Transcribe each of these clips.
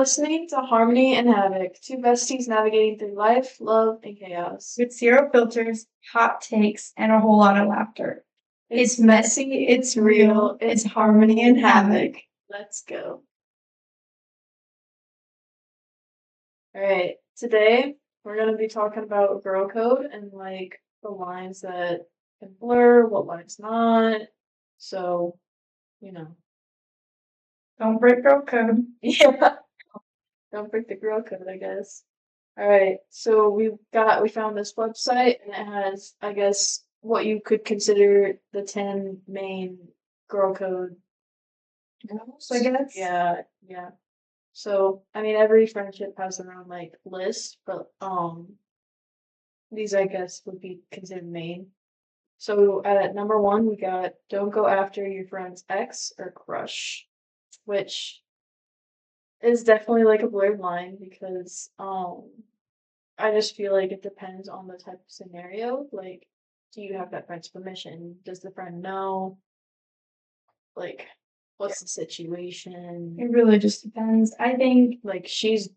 listening to Harmony and Havoc, two besties navigating through life, love, and chaos. With zero filters, hot takes, and a whole lot of laughter. It's messy, it's real, it's Harmony and Havoc. Let's go. Alright, today we're going to be talking about girl code and like the lines that can blur, what lines not. So, you know. Don't break girl code. Yeah. Don't break the girl code, I guess. Alright, so we found this website and it has, I guess, what you could consider the 10 main girl code. So I guess. Yeah. So, I mean, every friendship has their own like list, but these I guess would be considered main. So at number 1 we got don't go after your friend's ex or crush, which is definitely like a blurred line because I just feel like it depends on the type of scenario. Like, do you have that friend's permission? Does the friend know? Like, what's the situation? It really just depends. I think Like, she's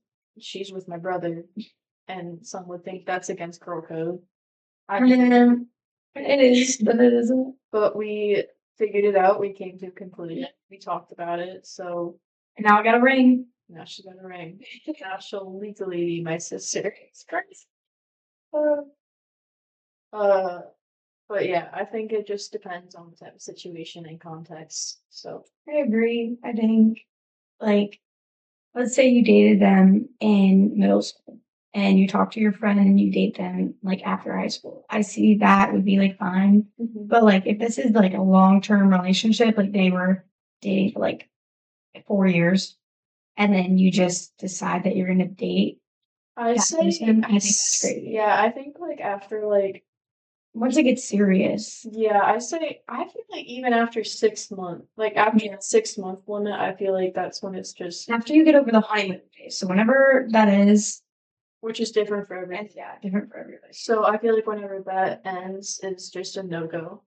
with my brother, and some would think that's against girl code. it is, but it isn't. But we figured it out. We came to a conclusion. We talked about it. So And now I got a ring. now she's got a ring. Now she'll legally be my sister. It's crazy. But yeah, I think it just depends on the type of situation and context. So I agree. I think, like, let's say you dated them in middle school and you talk to your friend and you date them like after high school. I see that would be like fine. But like if this is like a long-term relationship, like they were dating for like 4 years and then you just decide that you're gonna date I that say, person, I think that's crazy. yeah, I think like after like, Once it gets serious, yeah, I feel like even after 6 months, like after the 6 month limit, I feel like that's when it's just, after you get over the honeymoon phase, so whenever that is, which is different for and everyone. yeah, different for everybody. So I feel like whenever that ends, it's just a no-go.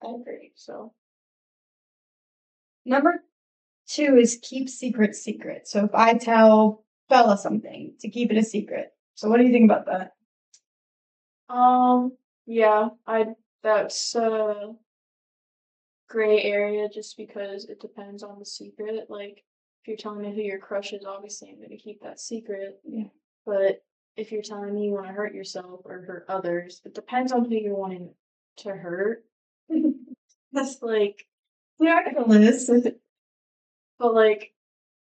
I agree. So Number 2 is keep secrets secret. So if I tell Bella something, to keep it a secret. So what do you think about that? yeah, that's a gray area just because it depends on the secret. Like, if you're telling me who your crush is, obviously I'm gonna keep that secret. Yeah. But if you're telling me you want to hurt yourself or hurt others, it depends on who you're wanting to hurt. That's like, Yeah, I can list. but like,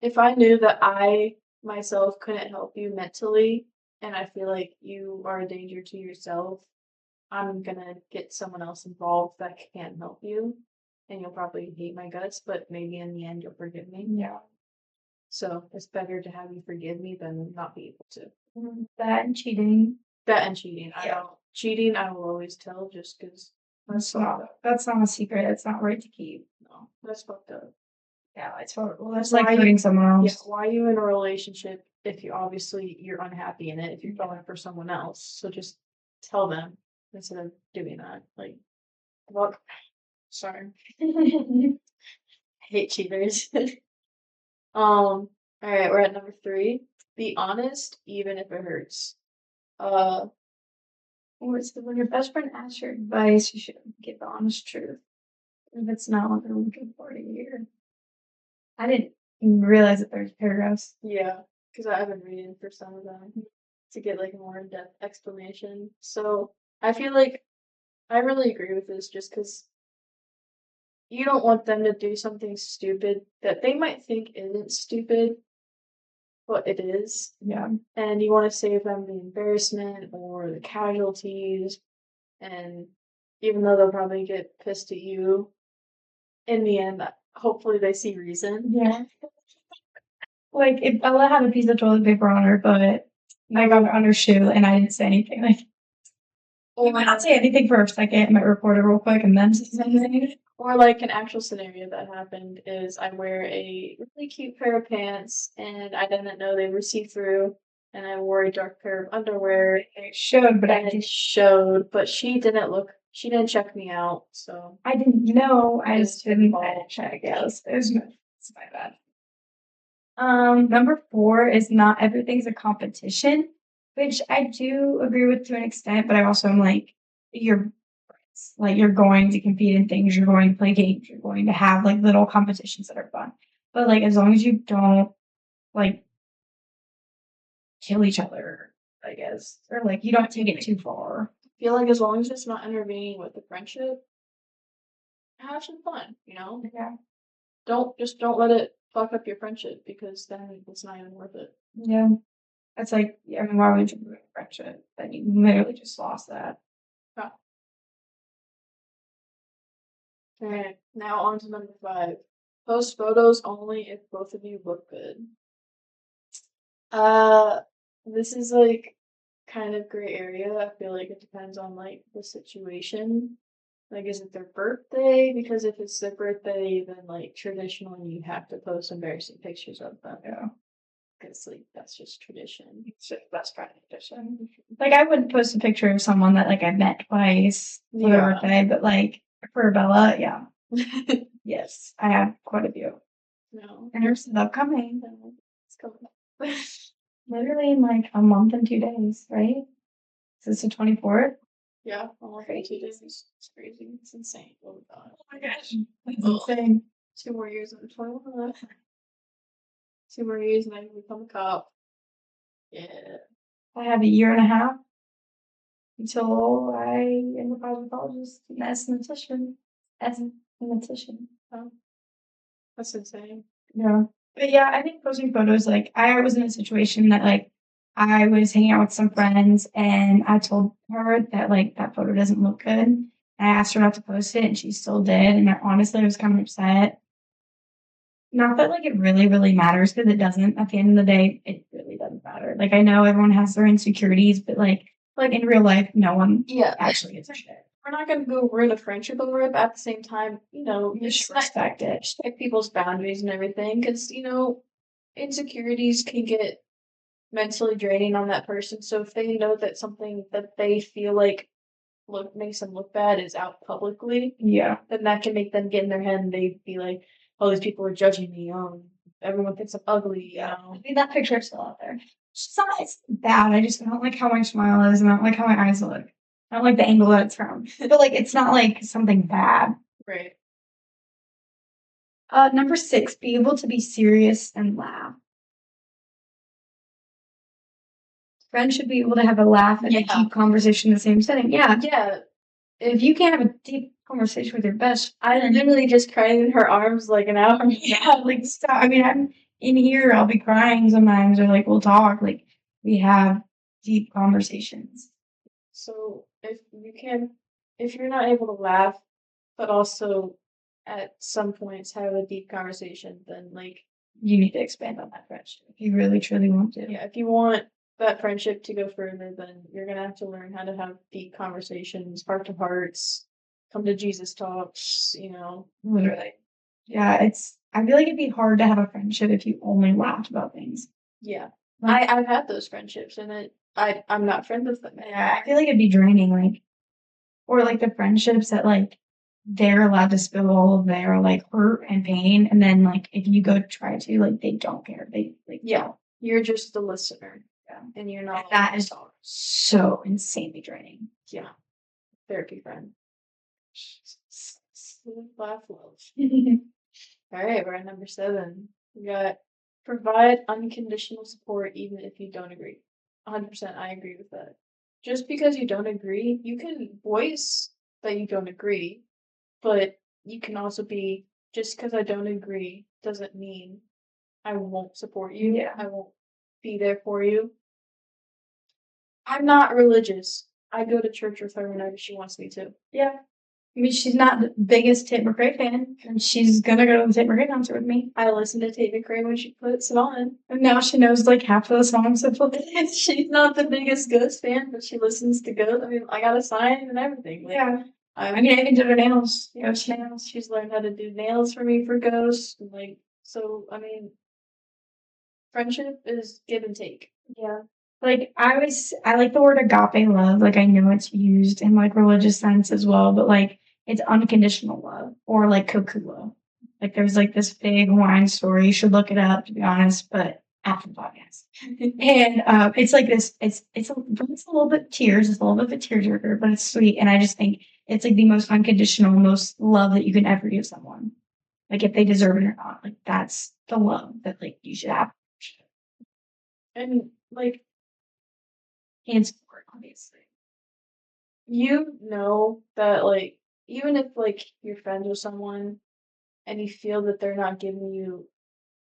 if I knew that I myself couldn't help you mentally, and I feel like you are a danger to yourself, I'm gonna get someone else involved that can help you, and you'll probably hate my guts, but maybe in the end you'll forgive me. Yeah. So it's better to have you forgive me than not be able to. That and cheating. That and cheating. Yeah. Cheating I will always tell just because That's not a secret. It's not right to keep. no, that's fucked up. Yeah, it's horrible. That's like hurting someone Yeah, else. why are you in a relationship if you obviously you're unhappy in it if you're going for someone else? So just tell them instead of doing that. Like, well, sorry. I hate cheaters. All right, we're at number 3. Be honest, even if it hurts. When your best friend asks your advice, you should give the honest truth. If it's not what they're looking for to hear. I didn't even realize that there's paragraphs. Yeah, because I've been reading for some of them to get like a more in-depth explanation. So I feel like I really agree with this just because you don't want them to do something stupid that they might think isn't stupid, but it is. Yeah. And you want to save them the embarrassment or the casualties. And even though they'll probably get pissed at you, in the end, hopefully they see reason. Yeah. Like if Bella had a piece of toilet paper on her, but I got it on her shoe and I didn't say anything. Like, you might not say anything for a second. I might record it real quick and then say something. Or like an actual scenario that happened is I wear a really cute pair of pants and I didn't know they were see-through and I wore a dark pair of underwear. It showed, but And it showed, but she didn't check me out, so I didn't know. I It's just didn't fault. check. Yeah, it's my bad. Number 4 is not everything's a competition, which I do agree with to an extent, but I also am like, you're you're going to compete in things, you're going to play games, you're going to have like little competitions that are fun. But like as long as you don't like kill each other, I guess, or like you don't take it too far. I feel like as long as it's not intervening with the friendship, have some fun, you know? Yeah. Don't let it fuck up your friendship because then it's not even worth it. Yeah. That's like, I mean, why would you ruin a friendship? Then you literally just lost that. Yeah. Alright, now on to number 5. Post photos only if both of you look good. This is like kind of gray area. I feel like it depends on like the situation. Like, is it their birthday? Because if it's their birthday, then like traditionally you have to post embarrassing pictures of them. Yeah. Because like that's just tradition. It's just best friend edition. Like I wouldn't post a picture of someone that like I met twice for their birthday, but like for Bella, yeah. Yes, I have quite a few. No. And there's still upcoming. No. It's coming. Literally in like a month and 2 days, right? So it's the 24th. Yeah, almost 2 days. It's crazy. It's insane. Oh god. Oh my gosh. That's insane. 2 more years of 21. 2 more years and I can become a cop. Yeah. I have a year and a half until I am a cosmetologist and esthetician. Esthetician. Oh, that's insane. Yeah. But yeah, I think posting photos, like I was in a situation that like I was hanging out with some friends and I told her that like that photo doesn't look good. And I asked her not to post it and she still did. And honestly, I was kind of upset. Not that like it really, really matters because it doesn't. At the end of the day, it really doesn't matter. Like I know everyone has their insecurities, but like in real life, no one actually gives a shit. We're not gonna go ruin a friendship over it, but at the same time, You should respect it. Respect people's boundaries and everything, because insecurities can get mentally draining on that person. So if they know that something that they feel like makes them look bad is out publicly, Yeah. then that can make them get in their head and they be like, "Oh, these people are judging me. Everyone thinks I'm ugly." You know? I mean, that picture's still out there. It's bad. I just don't like how my smile is and I don't like how my eyes look. I don't like the angle that it's from. But like it's not like something bad. Right. Number 6, be able to be serious and laugh. Friends should be able to have a laugh and a deep conversation in the same setting. Yeah. Yeah. If you can't have a deep conversation with your best I literally just cried in her arms like an hour. Yeah, like stop. I mean, I'm in here, I'll be crying sometimes, or like we'll talk, like we have deep conversations. So if you're not able to laugh, but also at some points have a deep conversation, then like You need to expand on that friendship if you really truly want to. yeah, if you want that friendship to go further, then you're gonna have to learn how to have deep conversations, heart to hearts, come to Jesus talks, Literally. Yeah, I feel like it'd be hard to have a friendship if you only laughed about things. Yeah. Like, I've had those friendships and I'm not friends with them. yeah, I feel like it'd be draining, like or like the friendships that like they're allowed to spill all of their like hurt and pain, and then like if you go try to, like they don't care. They like Yeah. You're just the listener. Yeah. And you're not that is so insanely draining. Yeah. Therapy friend. Laugh love. All right, we're at number 7. We got provide unconditional support even if you don't agree. 100%, I agree with that. Just because you don't agree, you can voice that you don't agree, but you can also be just because I don't agree doesn't mean I won't support you. Yeah. I won't be there for you. I'm not religious. I go to church with her whenever she wants me to. Yeah. I mean, she's not the biggest Tate McRae fan, and she's gonna go to the Tate McRae concert with me. I listen to Tate McRae when she puts it on. And now she knows like half of the songs of She's not the biggest Ghost fan, but she listens to Ghost. I mean, I got a sign and everything. Like, yeah. I mean, I even did her nails. Ghost nails. She's learned how to do nails for me for Ghost. And, like, so, I mean, friendship is give and take. Yeah. Like I like the word agape love. Like I know it's used in like religious sense as well, but like it's unconditional love or like koku love. Like there's like this big wine story. You should look it up to be honest, but after the podcast. And it's like this. It's a little bit tears. It's a little bit of a tearjerker, but it's sweet. And I just think it's like the most unconditional, most love that you can ever give someone. Like if they deserve it or not. Like that's the love that like you should have. And like And support, obviously. you know that like even if like you're friends with someone and you feel that they're not giving you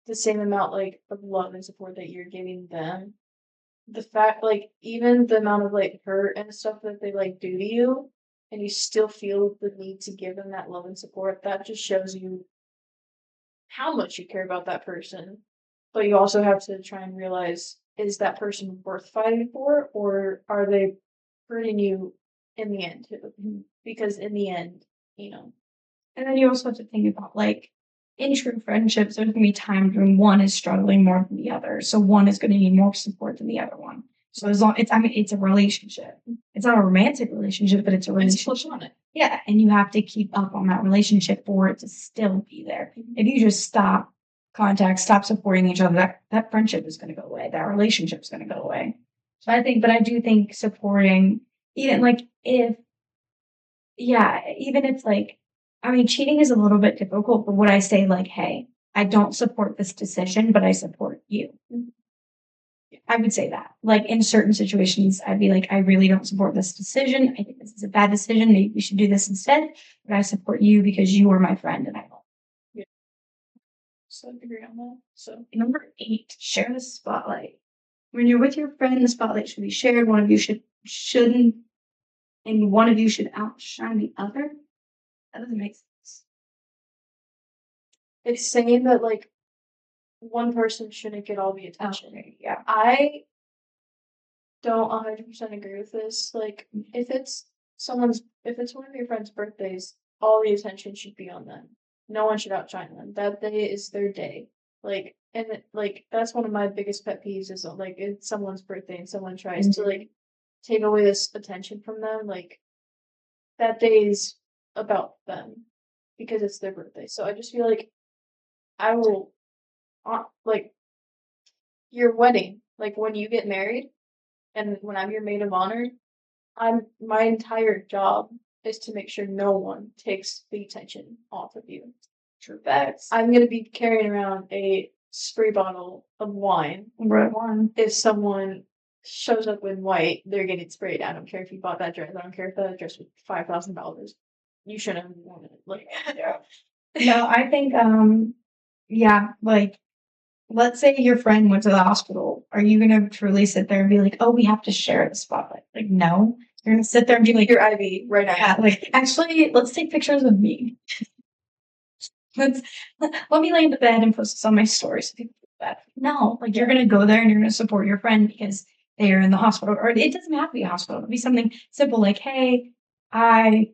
the same amount like of love and support that you're giving them, the fact like even the amount of like hurt and stuff that they like do to you and you still feel the need to give them that love and support, that just shows you how much you care about that person. But you also have to try and realize, is that person worth fighting for, or are they hurting you in the end too? Because in the end, you know. And then you also have to think about like in true friendships, there's gonna be times when one is struggling more than the other. So one is gonna need more support than the other one. So as long it's a relationship. It's not a romantic relationship, but it's a relationship. On it. Yeah. And you have to keep up on that relationship for it to still be there. If you just stop contact, stop supporting each other, that friendship is gonna go away. That relationship is gonna go away. So I do think supporting even like if yeah, even if like, I mean, cheating is a little bit difficult, but would I say like, hey, I don't support this decision, but I support you? I would say that. Like in certain situations, I'd be like, I really don't support this decision. I think this is a bad decision. Maybe we should do this instead. But I support you because you are my friend and I love Yeah. So I agree on that. So you. Number 8, share the spotlight. When you're with your friend, the spotlight should be shared. One of you shouldn't, and one of you should outshine the other. That doesn't make sense. it's saying that like one person shouldn't get all the attention. Okay, yeah. I don't 100% agree with this. Like, if it's one of your friend's birthdays, all the attention should be on them. No one should outshine them. That day is their day. Like, and like that's one of my biggest pet peeves is like it's someone's birthday and someone tries to like take away this attention from them. Like, that day is about them because it's their birthday. So I just feel like I will, like your wedding, like when you get married and when I'm your maid of honor, my entire job is to make sure no one takes the attention off of you. True facts. I'm gonna be carrying around a spray bottle of wine. Red wine. If someone shows up in white, they're getting sprayed. I don't care if you bought that dress. I don't care if that dress was $5,000. You shouldn't have worn it. Like, Yeah. No, I think yeah, like let's say your friend went to the hospital. Are you gonna truly sit there and be like, oh, we have to share the spotlight? Like, no. You're gonna sit there and be like, your IV right now. yeah, like actually let's take pictures of me. Let's let me lay in the bed and post this on my stories so people feel bad. No, like you're gonna go there and you're gonna support your friend because they are in the hospital. Or it doesn't have to be a hospital. It'll be something simple like, hey, I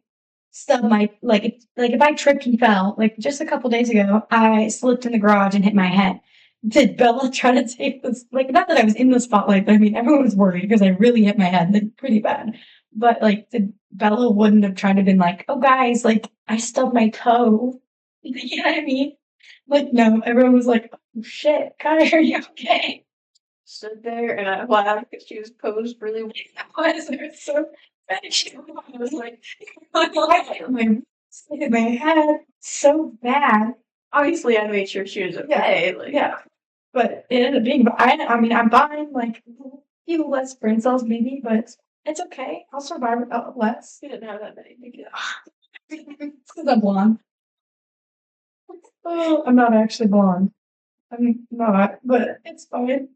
stubbed my like if I tripped and fell, like just a couple days ago, I slipped in the garage and hit my head. Did Bella try to take this? Like, not that I was in the spotlight, but I mean, everyone was worried because I really hit my head, like, pretty bad. But like, did Bella wouldn't have tried to been like, oh guys, like I stubbed my toe. You know what I mean? Like, no, everyone was like, oh shit, Kai, are you okay? Stood there and I laughed because she was posed really well. I was so bad. I was like, I hit my head so bad. Obviously, I made sure she was okay. Like, Yeah, but it ended up being. I mean, I'm fine. Like a few less brain cells, maybe, but it's okay. I'll survive without less. she didn't have that many. Thank you. It's because I'm blonde. Oh, I'm not actually blonde. I'm not, but it's fine.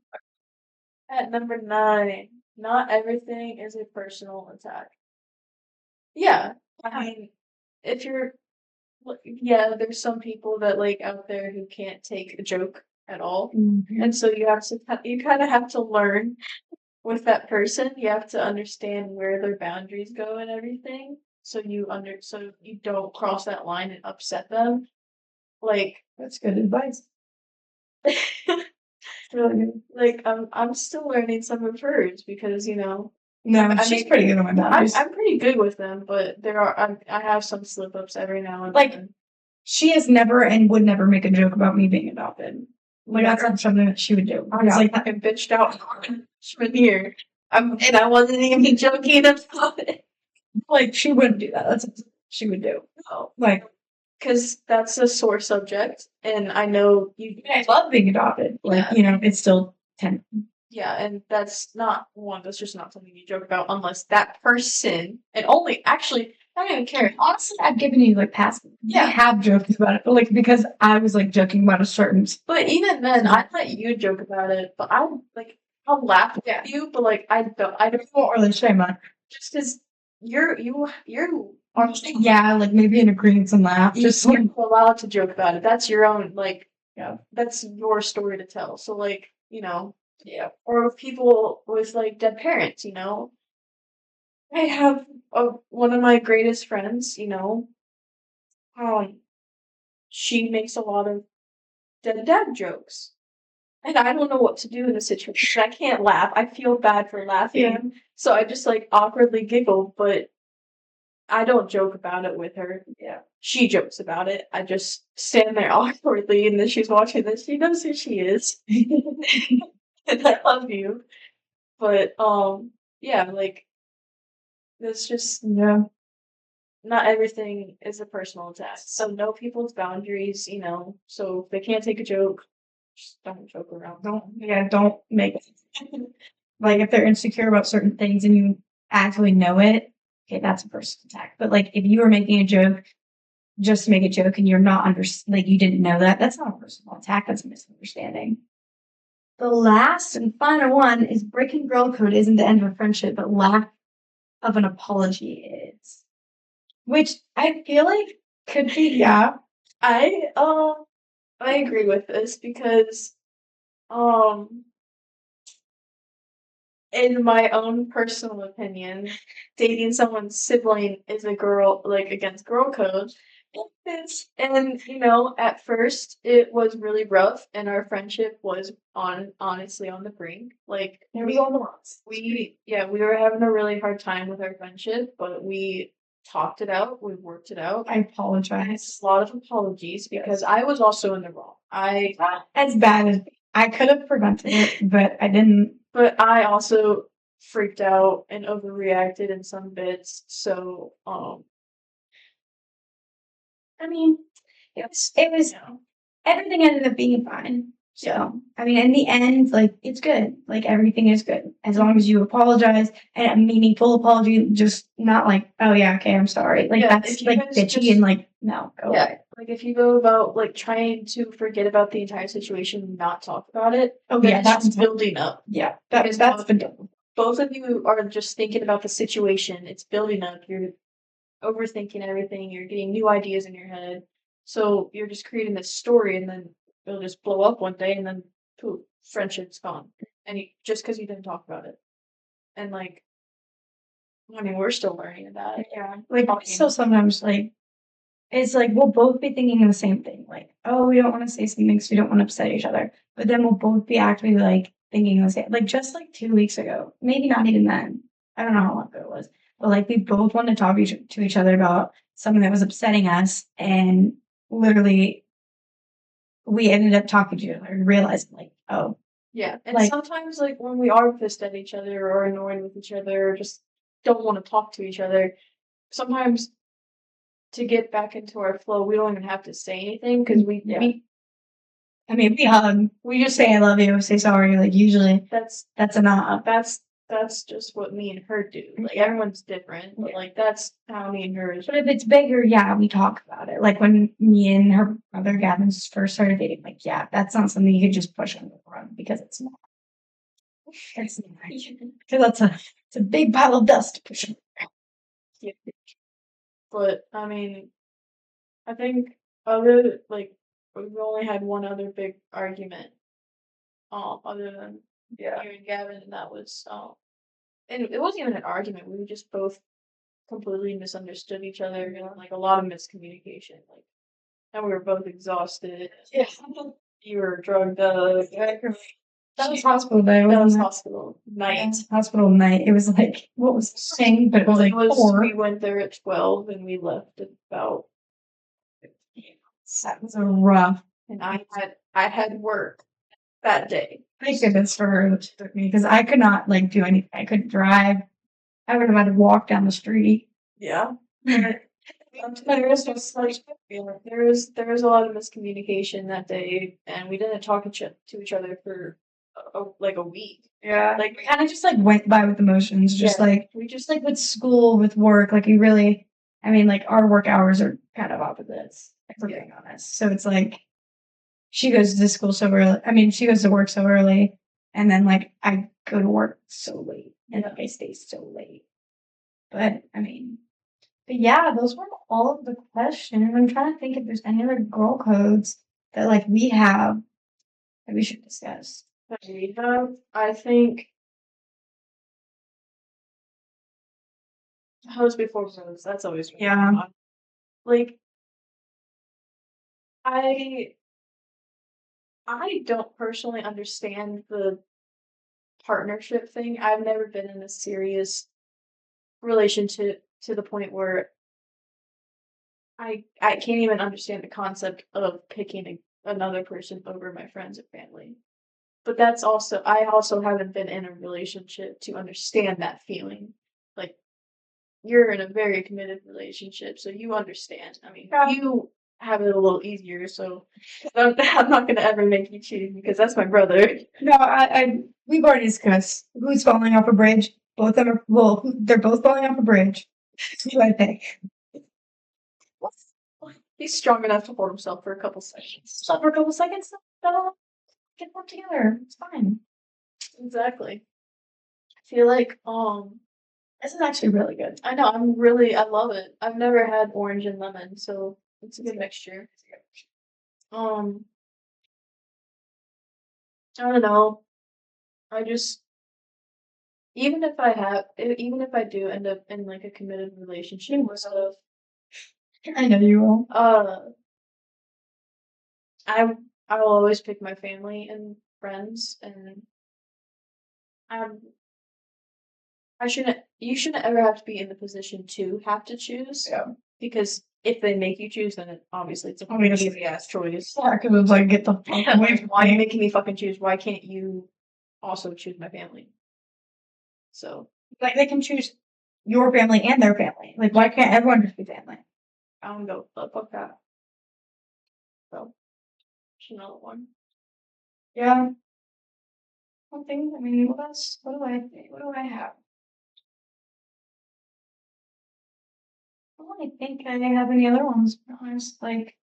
At number 9, not everything is a personal attack. Yeah, I mean, if you're, yeah, there's some people that like out there who can't take a joke at all, and so you kind of have to learn with that person. You have to understand where their boundaries go and everything, so you don't cross that line and upset them. Like, That's good advice. Really good. like I'm still learning some of hers because No, she's pretty good on my boundaries. I'm pretty good with them, but I have some slip ups every now and Like, then. she has never and would never make a joke about me being adopted. Like that's not something that she would do. I was like fucking bitched out freshman year. And I wasn't even joking about it. Like she wouldn't do that. That's what she would do. No. Like Because that's a sore subject, and I know you I love being adopted. Like, Yeah. you know, it's still 10. Yeah, and that's not one. That's just not something you joke about unless that person, and only actually, I don't even care. Honestly, I've given you like past. Yeah. I have joked about it, but like because I was like joking about a certain. But even then, I'd let you joke about it. But I like, I'll laugh at you. But like, I don't Won't really shame on. just because you are Yeah, like maybe in agreement and laugh. Just like you're allowed to joke about it. That's your own like, yeah. that's your story to tell. So like, you know. Yeah. Or people with like dead parents, you know. I have one of my greatest friends, you know. She makes a lot of dead dad jokes, and I don't know what to do in the situation. I can't laugh. I feel bad for laughing, Yeah. so I just like awkwardly giggle, but I don't joke about it with her. Yeah. She jokes about it. I just stand there awkwardly, and then she's watching this. She knows who she is, and I love you. But yeah, like it's just Yeah. not everything is a personal attack. So know people's boundaries, you know. So if they can't take a joke, just don't joke around. Don't make like if they're insecure about certain things and you actually know it, okay, that's a personal attack. But like if you were making a joke just to make a joke and you're not like you didn't know that, that's not a personal attack, that's a misunderstanding. The last and final one is breaking girl code isn't the end of a friendship, but lack of an apology is. Which I feel like could be, yeah. I agree with this because um in my own personal opinion, dating someone's sibling is a girl like against girl code. And you know, at first it was really rough and our friendship was honestly on the brink. Like We on the rocks. we were having a really hard time with our friendship, but we talked it out, we worked it out. I apologize. It's a lot of apologies because I was also in the wrong. Not as bad as I could have prevented it, but I didn't. But I also freaked out and overreacted in some bits. So I mean, it was you know, everything ended up being fine. So I mean, in the end, like it's good. Like everything is good as long as you apologize and a meaningful apology, just not like, oh yeah, okay, I'm sorry. Like Yeah, that's if you like guys bitchy just- and like no, go away. like if you go about like trying to forget about the entire situation and not talk about it, Oh then yeah, it's that's just building up. yeah, Because that's been done. Both of you are just thinking about the situation. It's building up. You're overthinking everything. You're getting new ideas in your head. So you're just creating this story, and then it'll just blow up one day, and then poof, friendship's gone. And just because you didn't talk about it, and like, I mean, we're still learning that. Yeah, like still sometimes like it's like we'll both be thinking the same thing, like, oh, we don't want to say something because we don't want to upset each other. But then we'll both be actually like thinking the same, like just like 2 weeks ago, maybe not even then. I don't know how long ago it was, but like we both wanted to talk to each other about something that was upsetting us, and literally we ended up talking to each other and realizing like, oh, Yeah, and like sometimes like when we are pissed at each other or annoyed with each other or just don't want to talk to each other, sometimes to get back into our flow, we don't even have to say anything because I mean, we hug, we just say I love you, say sorry. Like usually that's enough. that's just what me and her do. Like everyone's different, but like that's how me and her is. But if it's bigger, yeah, we talk about it. Like when me and her brother Gavin first started dating, like, yeah, that's not something you could just push under the rug because it's not. It's not. Because it's a big pile of dust to push under. Yeah. But I mean, I think other like we've only had one other big argument, other than you and Gavin, and that was and it wasn't even an argument. We were just both completely misunderstood each other and like a lot of miscommunication. Like, and we were both exhausted. Yeah. You were drugged up. That was hospital day. That was hospital night. Yeah, hospital night. It was like what was saying, but it was like 4. We went there at 12 and we left at about That was a rough. and I had work that day. Thank goodness for her that she took me because I could not like do anything. I couldn't drive. I would have had to walk down the street. Yeah. There was just like there was a lot of miscommunication that day, and we didn't talk to each other for like a week. Yeah, like we kind of just like went by with emotions, just like we just like with school, with work, like we really, I mean, like our work hours are kind of opposites, if we're being honest. So it's like she goes to school so early. I mean, she goes to work so early, and then like I go to work so late, and then I stay so late. But I mean, but yeah, those were all of the questions. I'm trying to think if there's any other girl codes that like we have that we should discuss. That we have, I think, hoes before bros. That's always really fun. Like I don't personally understand the partnership thing. I've never been in a serious relationship to the point where I can't even understand the concept of picking another person over my friends or family. But that's also I also haven't been in a relationship to understand that feeling. Like you're in a very committed relationship, so you understand. I mean, you have it a little easier, so I'm not gonna ever make you choose because that's my brother. No, we've already discussed who's falling off a bridge. Both of them are, well, they're both falling off a bridge. Who I pick? He's strong enough to hold himself for a couple seconds. Stop for a couple seconds, they'll get them together. It's fine. Exactly. I feel like this is actually really good. I know, I love it. I've never had orange and lemon, so it's a good mixture. I don't know. I just even if I do end up in like a committed relationship with stuff, I know you will. I will always pick my family and friends, and um, you shouldn't ever have to be in the position to have to choose. Yeah. Because if they make you choose, then obviously it's a easy ass choice. Yeah, because it's like get the fuck away from why are you making me fucking choose? Why can't you also choose my family? So like they can choose your family and their family. Like why can't everyone just be family? I don't go fuck that. So it's another one. Yeah. One thing. I mean, what else? What do I have? I don't really think I have any other ones. To be honest, like,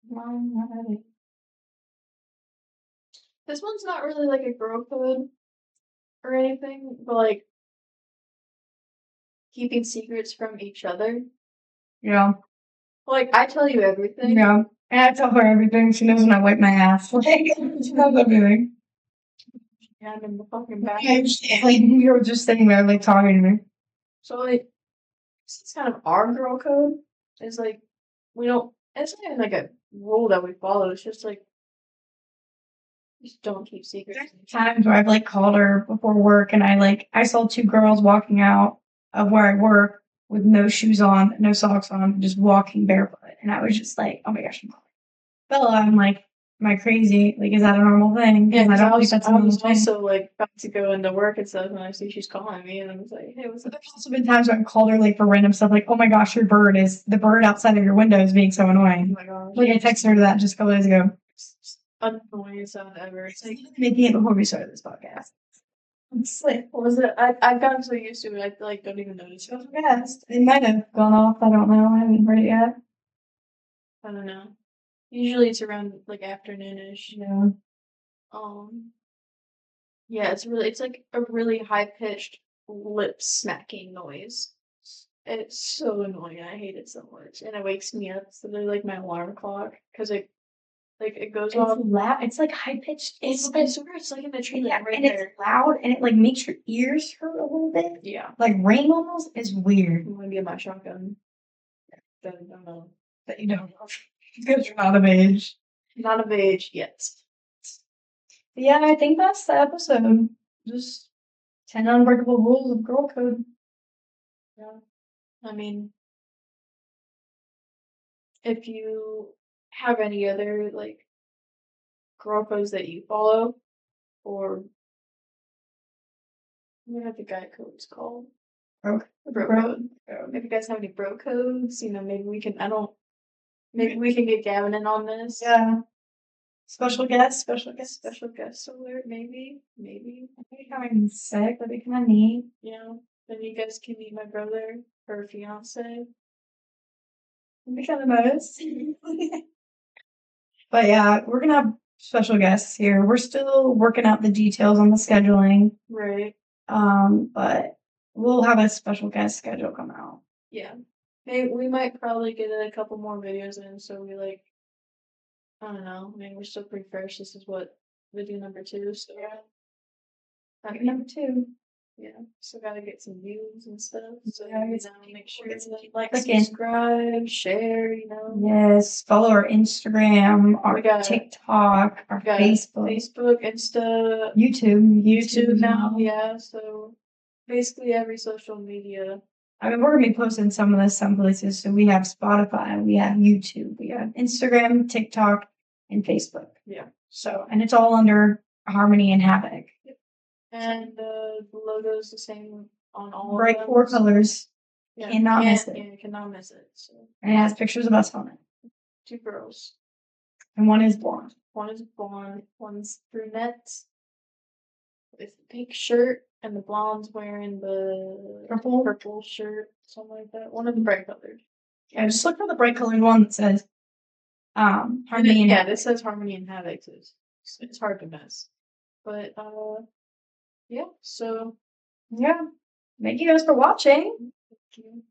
no, not really. This one's not really like a girl code or anything, but like keeping secrets from each other. Yeah. Like I tell you everything. Yeah. And I tell her everything. She knows when I wipe my ass. Like, she knows everything. Yeah, I'm in the fucking back. Like, you were just sitting there, like, talking to me. So, like, it's kind of our girl code. It's like, we don't, it's not even like a rule that we follow. It's just like, just don't keep secrets. Times where I've, like, called her before work and I saw two girls walking out of where I work with no shoes on, no socks on, just walking barefoot. And I was just like, oh my gosh, I'm calling Bella. I'm like, am I crazy? Like, is that a normal thing? Yeah, I don't think that's a normal thing. Also like about to go into work and stuff, and I see she's calling me, and I was like, "Hey, what's up?" There's also been times where I've called her like for random stuff, like, "Oh my gosh, the bird outside of your window is being so annoying." Oh my gosh! Like I texted her that just a couple days ago. Annoying sound ever. It's like making it before we started this podcast. It's like, what was it? I've gotten so used to it, I like don't even notice. It was fast. It might have gone off. I don't know. I haven't heard it yet. I don't know. Usually it's around like afternoonish. Yeah. Yeah, it's like a really high pitched lip smacking noise. It's so annoying. I hate it so much, and it wakes me up. So they're like my alarm clock because it goes off. It's loud. It's like high pitched. It's like in the tree, yeah, right and there. It's loud, and it like makes your ears hurt a little bit. Yeah, like rain almost is weird. I'm gonna get my shotgun. Then I don't know. That you don't know because you're not of age. Not of age yet. Yeah, I think that's the episode. Just 10 unbreakable rules of girl code. Yeah. I mean, if you have any other like girl codes that you follow, or what the guy code's called? Bro Bro code. If you guys have any bro codes, maybe we can. Maybe we can get Gavin in on this. Yeah. Special guest alert. Maybe. Maybe coming sick. That'd be kind of neat. Then you guys can meet my brother, her fiance. That'd be kind of nice. But yeah, we're gonna have special guests here. We're still working out the details on the scheduling. Right. But we'll have a special guest schedule come out. Yeah. Maybe we might probably get a couple more videos in, so we I don't know. I mean, we're still pretty fresh. This is what video number 2, so Number 2. Yeah, still gotta get some views and stuff. So Yeah, make sure to like, clicking. subscribe, share. Yes, follow our Instagram, our TikTok, our Facebook, Insta, YouTube now. Yeah, so basically every social media. I mean, we're gonna be posting some of this some places. So we have Spotify, we have YouTube, we have Instagram, TikTok, and Facebook. Yeah. So, and it's all under Harmony and Havoc. Yep. And the logo is the same on all bright of them. 4 colors. Yeah, cannot miss it. Yeah, cannot miss it. So. And it has pictures of us on it. 2 girls. And one is blonde. One is blonde. One's brunette with a pink shirt, and the blonde's wearing the purple shirt, something like that. One of the bright colored. Yeah, just look for the bright colored one that says Harmony and Havoc. This says Harmony and Havoc. It's hard to miss. But yeah, so yeah. Thank you guys for watching. Thank you.